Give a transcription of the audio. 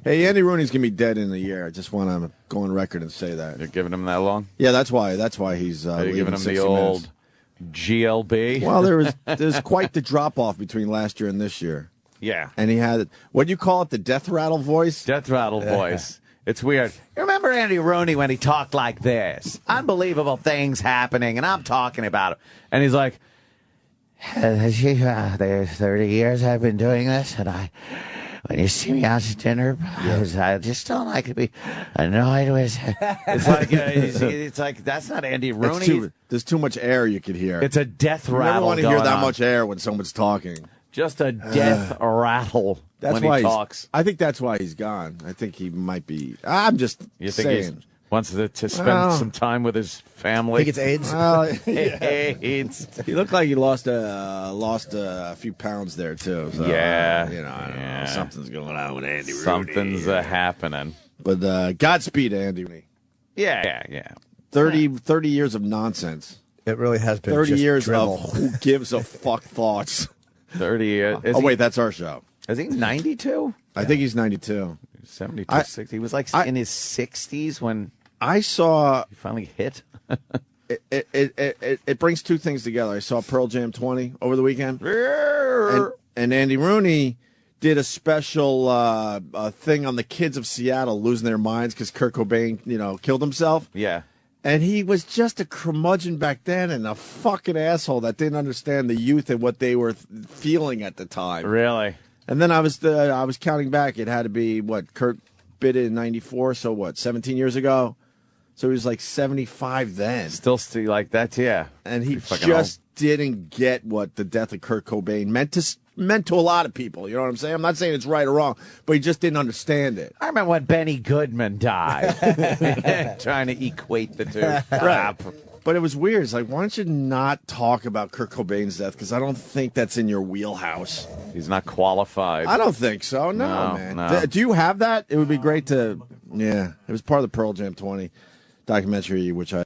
Hey, Andy Rooney's going to be dead in a year. I just want to go on record and say that. You're giving him that long? Yeah, that's why he's Are you giving him the 60 old minutes. GLB? Well, there's quite the drop-off between last year and this year. Yeah. And he had, what do you call it, the death rattle voice? Death rattle voice. It's weird. You remember Andy Rooney when he talked like this? Unbelievable things happening, and I'm talking about it. And he's like, there's 30 years I've been doing this, and when you see me out to dinner, I just don't like to be annoyed with. It's like that's not Andy Rooney. There's too much air you could hear. It's a death rattle. You never want to hear that on. much air when someone's talking. Just a death rattle That's when why he talks. I think that's why he's gone. I think he might be. I'm just You think saying. he wants to spend some time with his family? I think it's AIDS. Well, AIDS. he looked like he lost a few pounds there too. So, Yeah. I don't know. Something's going on with Andy Rooney. Something's happening. But Godspeed to Andy Rooney. Yeah. 30 years of nonsense. It really has been 30 just years drivel. of who gives a fuck thoughts. 30 years. Wait, that's our show. Is he 92? I think he's 92. 72, 60. He was like in his 60s when I saw he finally hit. it brings two things together. I saw Pearl Jam 20 over the weekend, and Andy Rooney did a special thing on the kids of Seattle losing their minds because Kurt Cobain, killed himself. Yeah. And he was just a curmudgeon back then and a fucking asshole that didn't understand the youth and what they were feeling at the time. Really? And then I was counting back. It had to be, Kurt bit it in 94, so 17 years ago? So he was like 75 then. Still like that, yeah. And he just didn't get what the death of Kurt Cobain meant to a lot of people. You know what I'm saying? I'm not saying it's right or wrong, but he just didn't understand it. I remember when Benny Goodman died. Trying to equate the two. Right. But it was weird. It's like, why don't you not talk about Kurt Cobain's death? Because I don't think that's in your wheelhouse. He's not qualified. I don't think so. No, man. No. Do you have that? It would be great to. Yeah. It was part of the Pearl Jam 20 documentary, which I